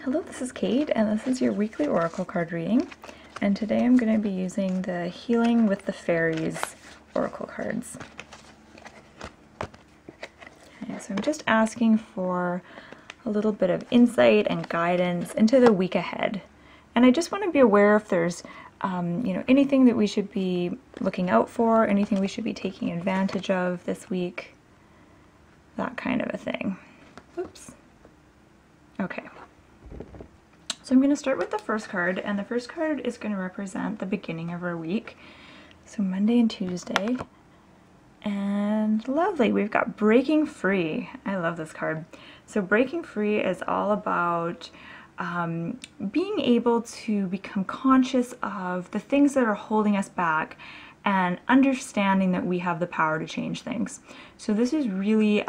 Hello, this is Kate, and this is your weekly oracle card reading. And today I'm going to be using the Healing with the Fairies oracle cards. Okay, so I'm just asking for a little bit of insight and guidance into the week ahead. And I just want to be aware if there's anything that we should be looking out for, anything we should be taking advantage of this week, that kind of a thing. Oops. Okay. So I'm going to start with the first card, and the first card is going to represent the beginning of our week. So Monday and Tuesday. And lovely, we've got Breaking Free. I love this card. So Breaking Free is all about being able to become conscious of the things that are holding us back and understanding that we have the power to change things. So this is really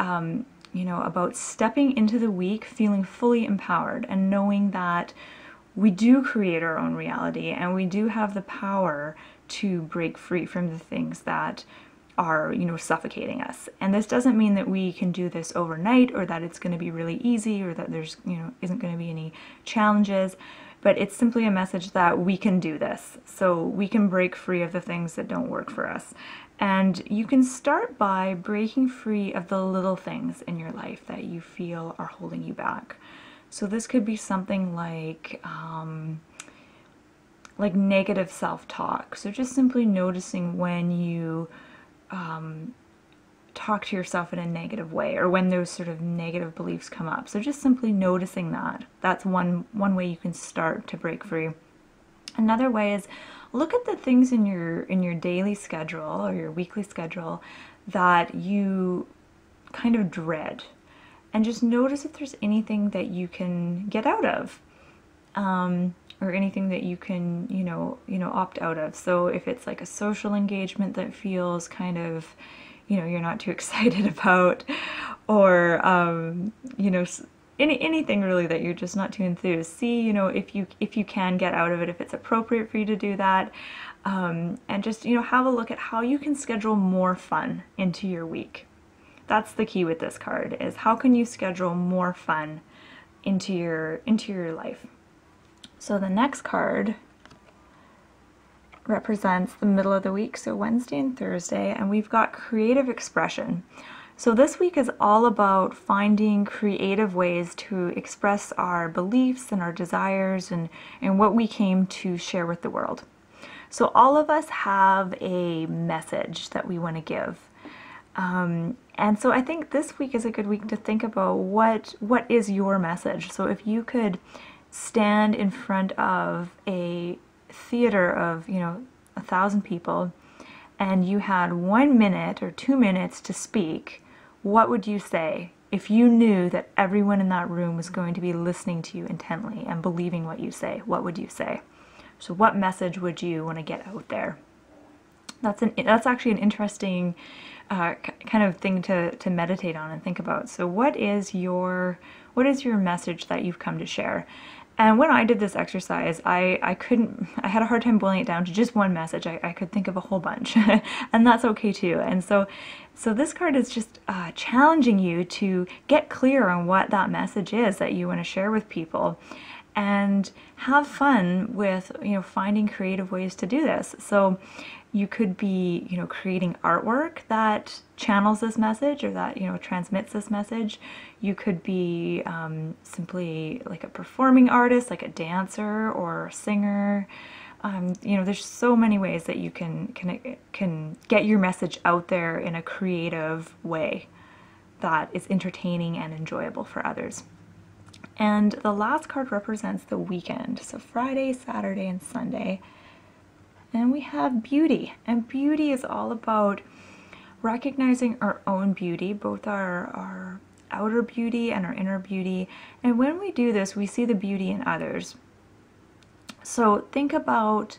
about stepping into the week feeling fully empowered and knowing that we do create our own reality and we do have the power to break free from the things that are, suffocating us. And this doesn't mean that we can do this overnight or that it's going to be really easy or that there's, isn't going to be any challenges, but it's simply a message that we can do this. So we can break free of the things that don't work for us. And you can start by breaking free of the little things in your life that you feel are holding you back. So this could be something like negative self-talk. So just simply noticing when you talk to yourself in a negative way or when those sort of negative beliefs come up. So just simply noticing that. That's one way you can start to break free. Another way is look at the things in your daily schedule or your weekly schedule that you kind of dread, and just notice if there's anything that you can get out of, or anything that you can opt out of. So if it's like a social engagement that feels kind of you're not too excited about, or anything really that you're just not too enthused. See, if you can get out of it, if it's appropriate for you to do that, and just have a look at how you can schedule more fun into your week. That's the key with this card, is how can you schedule more fun into your life. So the next card represents the middle of the week, so Wednesday and Thursday, and we've got creative expression. So this week is all about finding creative ways to express our beliefs and our desires and what we came to share with the world. So all of us have a message that we want to give. And so I think this week is a good week to think about what is your message. So if you could stand in front of a theater of 1,000 people and you had 1 minute or 2 minutes to speak, what would you say if you knew that everyone in that room was going to be listening to you intently and believing what you say? What would you say? So what message would you want to get out there? That's actually an interesting kind of thing to meditate on and think about. So what is your message that you've come to share? And when I did this exercise, I had a hard time boiling it down to just one message. I could think of a whole bunch, and that's okay too. And so this card is just challenging you to get clear on what that message is that you want to share with people, and have fun with finding creative ways to do this. So you could be creating artwork that channels this message or that transmits this message. You could be simply like a performing artist, like a dancer or a singer. There's so many ways that you can get your message out there in a creative way that is entertaining and enjoyable for others. And the last card represents the weekend, so Friday, Saturday, and Sunday. And we have beauty, and beauty is all about recognizing our own beauty, both our outer beauty and our inner beauty. And when we do this, we see the beauty in others. So think about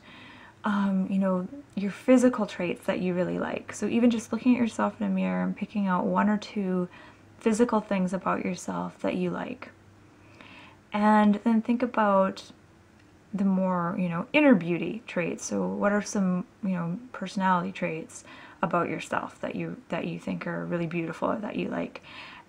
your physical traits that you really like. So even just looking at yourself in a mirror and picking out 1 or 2 physical things about yourself that you like. And then think about the more inner beauty traits. So what are some personality traits about yourself that you think are really beautiful or that you like?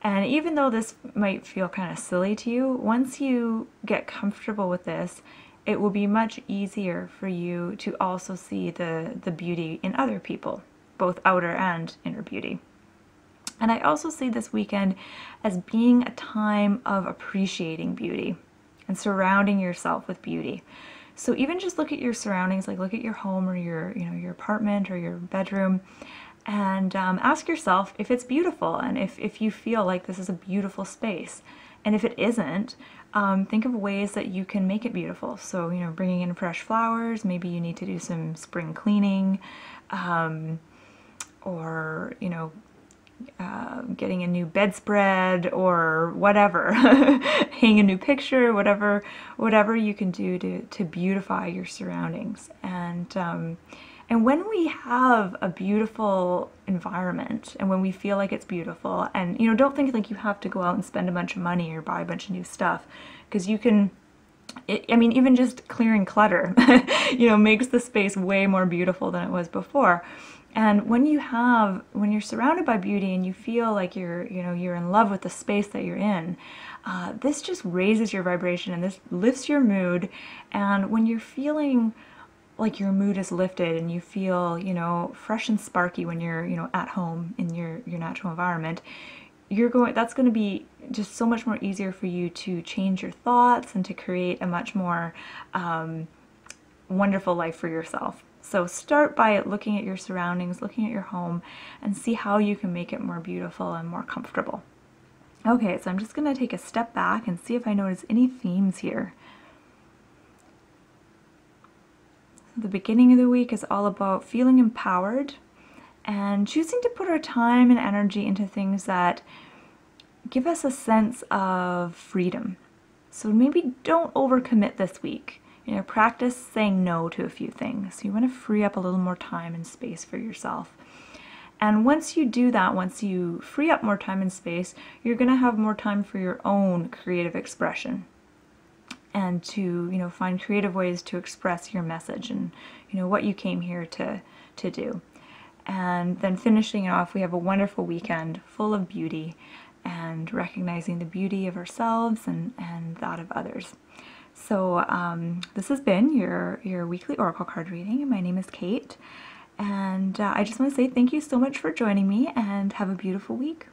And even though this might feel kind of silly to you, once you get comfortable with this, it will be much easier for you to also see the beauty in other people, both outer and inner beauty. And I also see this weekend as being a time of appreciating beauty and surrounding yourself with beauty. So even just look at your surroundings, like look at your home or your, your apartment or your bedroom, and ask yourself if it's beautiful and if you feel like this is a beautiful space. And if it isn't, think of ways that you can make it beautiful. So, bringing in fresh flowers, maybe you need to do some spring cleaning, or, getting a new bedspread or whatever, hang a new picture, whatever you can do to beautify your surroundings. And when we have a beautiful environment and when we feel like it's beautiful, and don't think like you have to go out and spend a bunch of money or buy a bunch of new stuff, because you can, even just clearing clutter, makes the space way more beautiful than it was before. And when you're surrounded by beauty and you feel like you're in love with the space that you're in, this just raises your vibration and this lifts your mood. And when you're feeling like your mood is lifted and you feel, fresh and sparky when you're, at home in your natural environment, that's going to be just so much more easier for you to change your thoughts and to create a much more wonderful life for yourself. So start by looking at your surroundings, looking at your home, and see how you can make it more beautiful and more comfortable. Okay, so I'm just going to take a step back and see if I notice any themes here. The beginning of the week is all about feeling empowered and choosing to put our time and energy into things that give us a sense of freedom. So maybe don't overcommit this week. Practice saying no to a few things. You want to free up a little more time and space for yourself. And once you do that, once you free up more time and space, you're going to have more time for your own creative expression and to, find creative ways to express your message and, what you came here to do. And then finishing it off, we have a wonderful weekend full of beauty and recognizing the beauty of ourselves and that of others. So this has been your weekly oracle card reading. My name is Kate, and I just want to say thank you so much for joining me, and have a beautiful week.